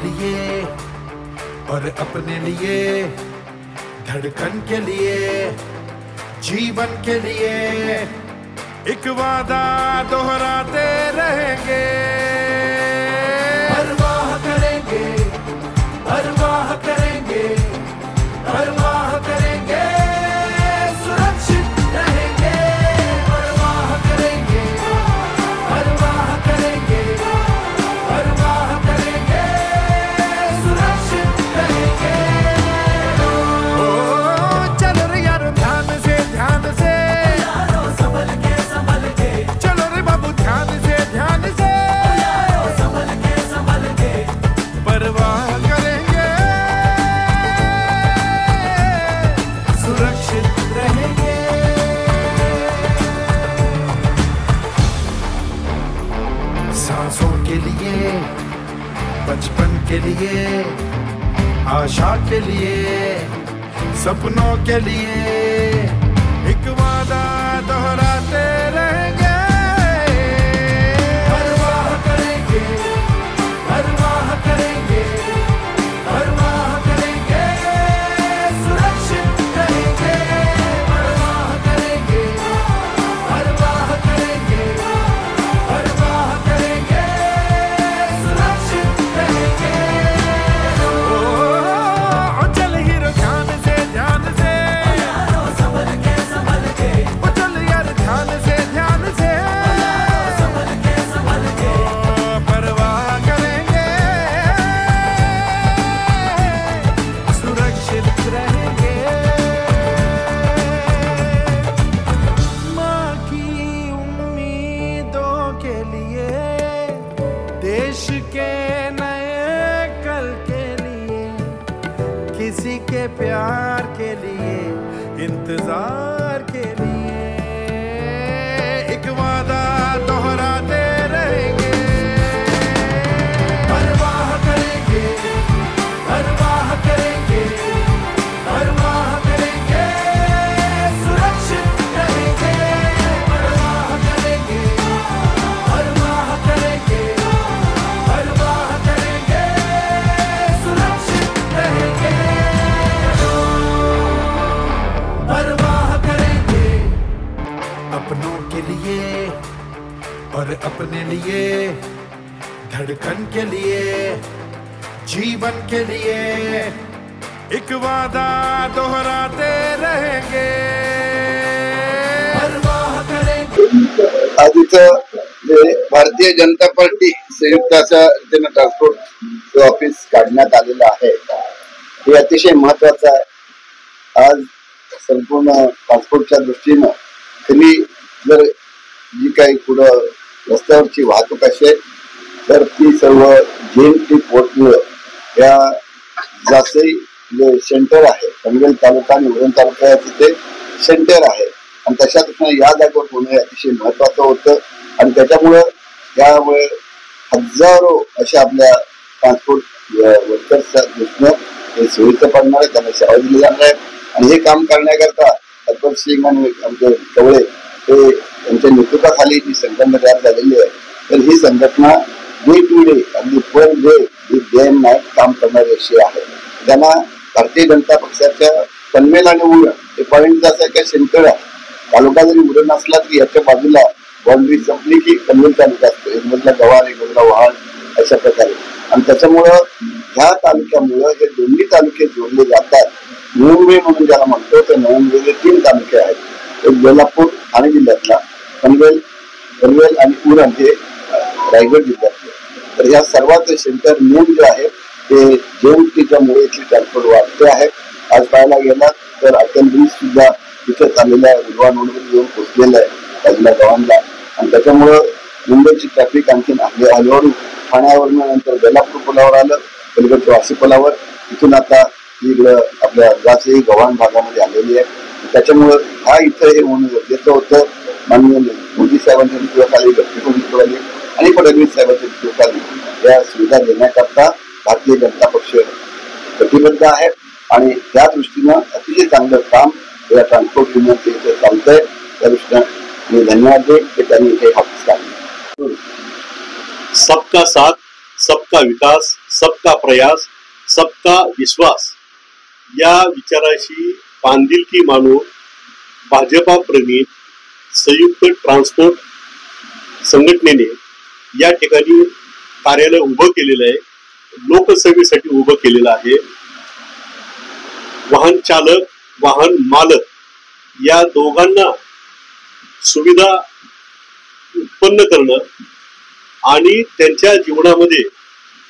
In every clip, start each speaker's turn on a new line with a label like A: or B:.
A: लिए और अपने लिए, धड़कन के लिए, जीवन के लिए एक वादा दोहराते रहेंगे। परवाह करेंगे, परवाह करेंगे, परवाह करेंगे, सुरक्षित रहेंगे। परवाह करेंगे, परवाह करेंगे, परवाह करेंगे, सुरक्षित रहेंगे। ओ चलो रे यारो ध्यान से, ध्यान से यारो, संभल के चलो रे बाबू, ध्यान से, ध्यान से यारो, संभल के परवाह करेंगे, सुरक्षित रहेंगे। सांसों के लिए, बचपन के लिए, आशा के लिए, सपनों के लिए एक वादा दोहराते रहेंगे। परवाह करेंगे, परवाह करेंगे, परवाह करेंगे, सुरक्षित रहेंगे। परवाह करेंगे, परवाह करेंगे, परवाह करेंगे, सुरक्षित रहेंगे। ओ चल हीरो ध्यान से, ध्यान से यारो, संभल के ओ चल यार ध्यान से, ध्यान से संभल के परवाह करेंगे, सुरक्षित रहेंगे। माँ की उम्मीदों के लिए, देश के नए कल के लिए, किसी के प्यार के लिए, इंतजार के लिए एक वादा दोहराते रहेंगे। परवाह करेंगे, परवाह करेंगे, परवाह करेंगे, सुरक्षित रहेंगे। परवाह करेंगे, परवाह करेंगे, परवाह करेंगे, सुरक्षित रहेंगे। परवाह करेंगे, अपनों के लिए और अपने लिए, धड़कन के लिए, जीवन के लिए एक वादा दोहराते रहेंगे। परवाह करेंगे।
B: आज इथं जे भारतीय जनता पार्टी संयुक्त अशा रीतीने ट्रान्सपोर्ट ऑफिस काढण्यात आलेलं आहे, हे अतिशय महत्वाचं आहे। आज संपूर्ण ट्रान्सपोर्टच्या दृष्टीनं खरी जर जी काही पुढं रस्त्यावरची वाहतूक असेल तर ती सर्व JNT पोर्टमुळे या जासई जे सेंटर आहे, पनवेल तालुका आणि उरण तालुका तिथे सेंटर आहे आणि तशा दृष्टीने या जागेवर होणं अतिशय महत्वाचं होतं आणि त्याच्यामुळं यामुळे हजारो अशा आपल्या ट्रान्सपोर्ट वर्कर्सच्या दृष्टीनं हे सोयीचं पडणार आहे, त्यांना सेवा दिली जाणार आहे आणि हे काम करण्याकरता अकबर सिंग आणि आमचे कवळे हे त्यांच्या नेतृत्वाखाली जी संघटना तयार झालेली आहे, तर ही संघटना डे टू डे अगदी per day day and night काम करणारे असे आहे। त्यांना भारतीय जनता पक्षाच्या पनवेल आणि उरण हे पॉईंट असं काही सेंटर आहे। तालुका जरी उरण असला तरी याच्या बाजूला बाउंड्री संपली की पनवेल तालुका असतो, एक मधला गव्हाण एक मधला वहाण अशा प्रकारे आणि त्याच्यामुळं ह्या तालुक्यामुळं हे दोन्ही तालुके जोडले जातात। नोंदवे म्हणून ज्याला म्हणतो तर नोंदवेले 3 तालुके आहेत, एक बेलापूर ठाणे जिल्ह्यातला, पनवेल आणि उरण हे रायगड जिल्ह्यातले। तर या सर्वात सेंटर मेन जे आहे ते JNTच्या मुळे इथली ट्रान्सपोर्ट वाढते आहे। आज पाहायला गेला तर अटल ब्रिज सुद्धा तिथे चाललेला आहे, उजवा नोंदवून येऊन पोहोचलेला आहे बाजूला गव्हाणला आणि त्याच्यामुळं मुंबईची ट्रॅफिक आणखी हळूहळू ठाण्यावरून नंतर बेलापूर पुलावर आलं, पलीकडच्या वाशी पुलावर, इथून आता इकडं आपल्या जासई गव्हाण भागामध्ये आलेली आहे। त्याच्यामुळं हा इथं हे होणं गरजेचं होतं। माननीय मोदी साहेबांच्या नेतृत्वाखाली, गडकरी नेतृत्वाखाली आणि फडणवीस साहेबांच्या नेतृत्वाखाली या सुविधा देण्याकरता भारतीय जनता पक्ष कटिबद्ध आहे आणि त्या दृष्टीनं अतिशय चांगलं काम या ट्रान्सपोर्ट युनियनचे इथे चालतंय। त्या दृष्टीनं मी धन्यवाद देईन की त्यांनी इथे ऑफिस काढलं।
C: सबका साथ, सबका विकास, सबका प्रयास सबका विश्वास या विचाराशी बांधिलकी मानून भाजपा प्रणित संयुक्त ट्रान्सपोर्ट संघटनेने या ठिकाणी कार्यालय उभं केलेलं आहे, लोकसेवेसाठी उभं केलेलं आहे। वाहन चालक वाहन मालक या दोघांना सुविधा उत्पन्न करणं आणि त्यांच्या जीवनामध्ये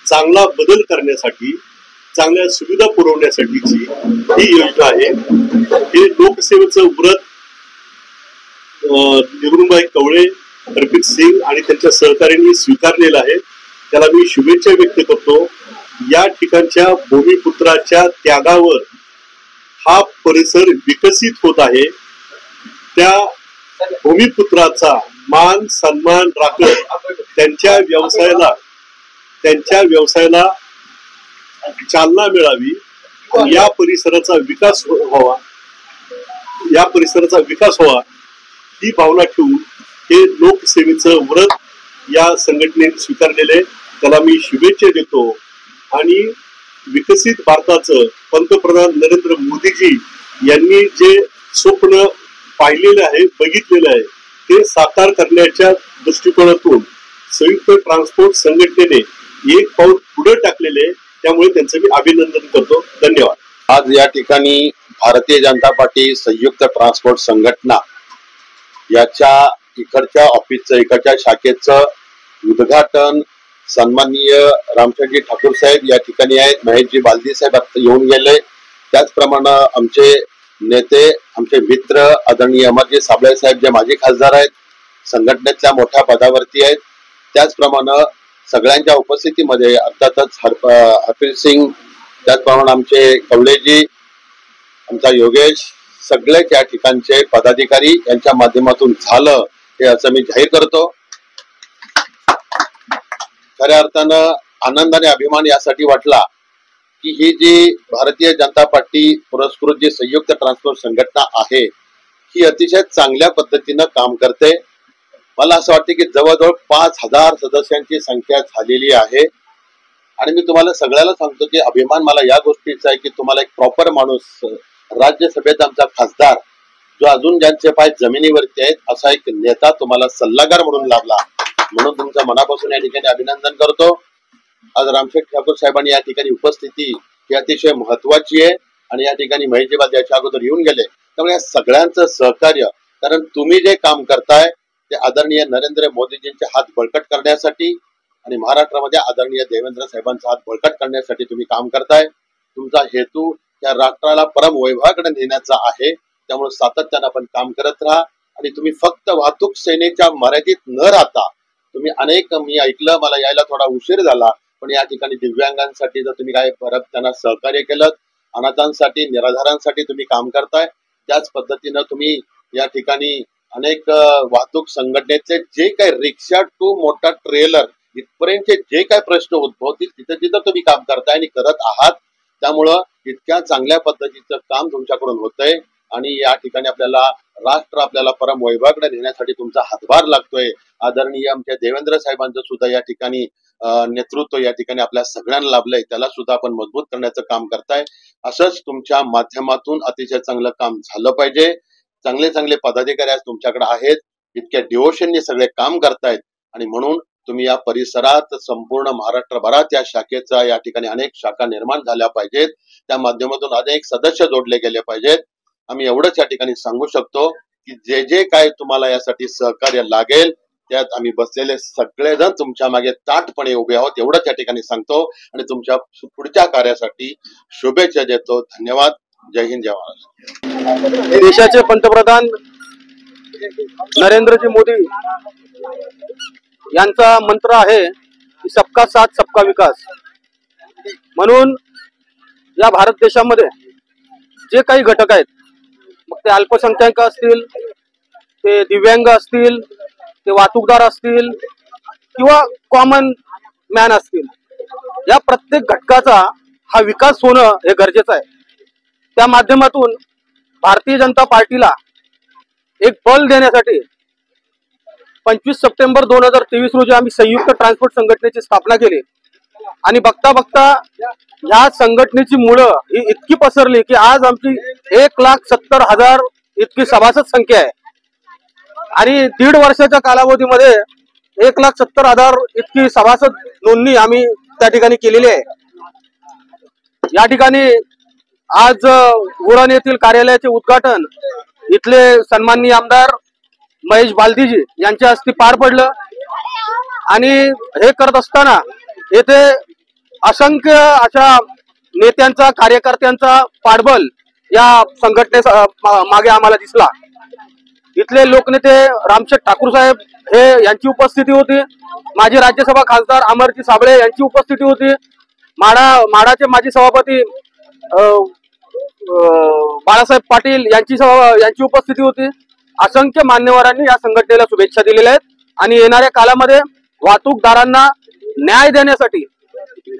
C: चांगला बदल करण्यासाठी चांगल्या सुविधा पुरवण्यासाठीची ही योजना आहे। हे लोकसेवेचं व्रत निवृत्तीबाई कवळे, हरप्रीत सिंग आणि त्यांच्या सहकार्यांनी स्वीकारलेलं आहे, त्याला मी शुभेच्छा व्यक्त करतो। या ठिकाणच्या भूमिपुत्राच्या त्यागावर हा परिसर विकसित होत आहे। त्या भूमिपुत्राचा मान सन्मान राखत त्यांच्या व्यवसायाला चालना मिळावी, या परिसराचा विकास व्हावा ही भावना ठेवून हे लोकसेवेचं व्रत या संघटनेने स्वीकारलेले, त्याला मी शुभेच्छा देतो। आणि विकसित भारताचं पंतप्रधान नरेंद्र मोदीजी यांनी जे स्वप्न पाहिलेलं आहे, बघितलेलं आहे, ते साकार करण्याच्या दृष्टिकोनातून संयुक्त ट्रान्सपोर्ट संघटनेने एक पाऊल पुढे टाकलेले, त्यामुळे त्यांचं मी अभिनंदन करतो। धन्यवाद।
D: आज या ठिकाणी भारतीय जनता पार्टी संयुक्त ट्रान्सपोर्ट संघटना याच्या इकडच्या ऑफिसचं इकडच्या शाखेचं उद्घाटन सन्माननीय रामचंद्रजी ठाकूर साहेब या ठिकाणी आहेत, महेशजी बालदी साहेब आता येऊन गेले, त्याचप्रमाणे आमचे नेते आमचे मित्र आदरणीय अमरजी साबळे साहेब जे माजी खासदार आहेत, संघटनेतल्या मोठ्या पदावरती आहेत, त्याचप्रमाणे सगळ्यांच्या उपस्थितीमध्ये अर्थातच हरप्रीत सिंग, त्याचप्रमाणे आमचे कवळेजी, आमचा योगेश, सगळेच या ठिकाणचे पदाधिकारी यांच्या माध्यमातून झालं हे असं मी जाहीर करतो। खऱ्या अर्थानं आनंद आणि अभिमान यासाठी वाटला की ही जी भारतीय जनता पार्टी पुरस्कृत जी संयुक्त ट्रान्सपोर्ट संघटना आहे ही अतिशय चांगल्या पद्धतीनं काम करते। मला असं वाटतं की जवळजवळ 5000 सदस्यांची संख्या झालेली आहे आणि मी तुम्हाला सगळ्याला सांगतो की अभिमान मला या गोष्टीचा आहे की तुम्हाला एक प्रॉपर माणूस, राज्यसभेत आमचा खासदार जो अजून ज्यांचे पाय जमिनीवरती आहेत असा एक नेता तुम्हाला सल्लागार म्हणून लाभला, म्हणून तुमच्या मनापासून या ठिकाणी अभिनंदन करतो। आज रामशेठ ठाकूर साहेबांनी या ठिकाणी उपस्थिती ही अतिशय महत्वाची आहे आणि या ठिकाणी महेशजी बालदी याच्या अगोदर येऊन गेले, त्यामुळे या सगळ्यांचं सहकार्य, कारण तुम्ही जे काम करताय ते आदरणीय नरेंद्र मोदीजींचे हात बळकट करण्यासाठी आणि महाराष्ट्रामध्ये आदरणीय देवेंद्र साहेबांचा हात बळकट करण्यासाठी तुम्ही काम करताय। तुमचा हेतू त्या राष्ट्राला परम वैभवाकडे नेण्याचा आहे, त्यामुळे सातत्यानं आपण काम करत राहा आणि तुम्ही फक्त वाहतूक सेनेच्या मर्यादित न राहता तुम्ही अनेक, मी ऐकलं मला यायला थोडा उशीर झाला, पण या ठिकाणी दिव्यांगांसाठी जर तुम्ही काय परत त्यांना सहकार्य केलं, अनाथांसाठी निराधारांसाठी तुम्ही काम करताय, त्याच पद्धतीनं तुम्ही या ठिकाणी अनेक वाहतूक संघटनेचे जे काही रिक्षा टू मोठा ट्रेलर इथपर्यंतचे जे काही प्रश्न उद्भवतील तिथं तिथं तुम्ही काम करताय आणि करत आहात, त्यामुळं इतक्या चांगल्या पद्धतीचं काम तुमच्याकडून होतंय आणि या ठिकाणी आपल्याला राष्ट्र आपल्याला परम वैभवाकडे नेण्यासाठी तुमचा हातभार लागतोय। आदरणीय आमच्या देवेंद्र साहेबांचं सुद्धा या ठिकाणी नेतृत्व या ठिकाणी आपल्या सगळ्यांना लाभलंय, त्याला सुद्धा आपण मजबूत करण्याचं काम करताय। असंच तुमच्या माध्यमातून अतिशय चांगलं काम झालं पाहिजे। चांगले चांगले पदाधिकारी आज तुमच्याकडे आहेत, इतक्या डिवोशनने सगळे काम करतायत आणि म्हणून तुम्ही या परिसरात संपूर्ण महाराष्ट्रभरात या शाखेचा या ठिकाणी अनेक शाखा निर्माण झाल्या पाहिजेत, त्या माध्यमातून अनेक सदस्य जोडले गेले पाहिजेत। आम्ही एवढंच या ठिकाणी सांगू शकतो की जे जे काय तुम्हाला यासाठी सहकार्य लागेल त्यात आम्ही बसलेले सगळेजण तुमच्या मागे ताठपणे उभे आहोत, एवढंच या ठिकाणी सांगतो आणि तुमच्या पुढच्या कार्यासाठी शुभेच्छा देतो। धन्यवाद। जय हिंद, जय महाराष्ट्र।
E: देशाचे पंतप्रधान नरेंद्रजी मोदी यांचा मंत्र आहे की सबका साथ सबका विकास, म्हणून या भारत देशामध्ये जे काही घटक आहेत, मग ते अल्पसंख्याक असतील, ते दिव्यांग असतील, ते वाहतूकदार असतील किंवा कॉमन मॅन असतील, या प्रत्येक घटकाचा हा विकास होणं हे गरजेचं आहे। त्या माध्यमातून भारतीय जनता पार्टीला एक बल देण्यासाठी 25 सप्टेंबर 2023 रोजी आम्ही संयुक्त ट्रान्सपोर्ट संघटनेची स्थापना केली आणि बघता बघता या संघटनेची मुळं ही इतकी पसरली की आज आमची 1,70,000 इतकी सभासद संख्या आहे आणि 1.5 वर्षाच्या कालावधीमध्ये 1,70,000 इतकी सभासद नोंदणी आम्ही त्या ठिकाणी केलेली आहे। या ठिकाणी आज उरण येथील कार्यालयाचे उद्घाटन इथले सन्माननीय आमदार महेश बालदीजी यांच्या हस्ते पार पडलं आणि हे करत असताना येथे असंख्य अशा नेत्यांचा कार्यकर्त्यांचा पाठबळ या संघटने मागे आम्हाला दिसला। इथले लोकनेते रामशेठ ठाकूर साहेब हे यांची उपस्थिती होती, माजी राज्यसभा खासदार अमरजी साबळे यांची उपस्थिती होती, माडाचे माजी सभापती बाळासाहेब पाटील यांची उपस्थिती होती। असंख्य मान्यवरांनी या संघटनेला शुभेच्छा दिलेल्या आहेत आणि येणाऱ्या काळामध्ये वाहतूकदारांना न्याय देण्यासाठी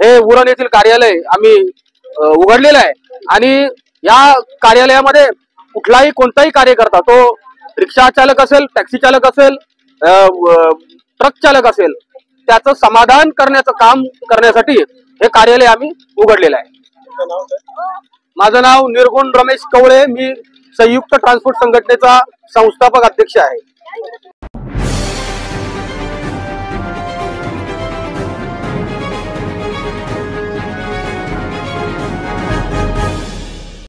E: हे उरण येथील कार्यालय आम्ही उघडलेलं आहे आणि या कार्यालयामध्ये कुठलाही कोणताही कार्यकर्ता, तो रिक्षा चालक असेल, टॅक्सी चालक असेल, ट्रक चालक असेल, त्याचं समाधान करण्याचं काम करण्यासाठी हे कार्यालय आम्ही उघडलेलं आहे। माझं नाव निर्गुण रमेश कवळे, मी संयुक्त ट्रान्सपोर्ट संघटनेचा संस्थापक अध्यक्ष आहे।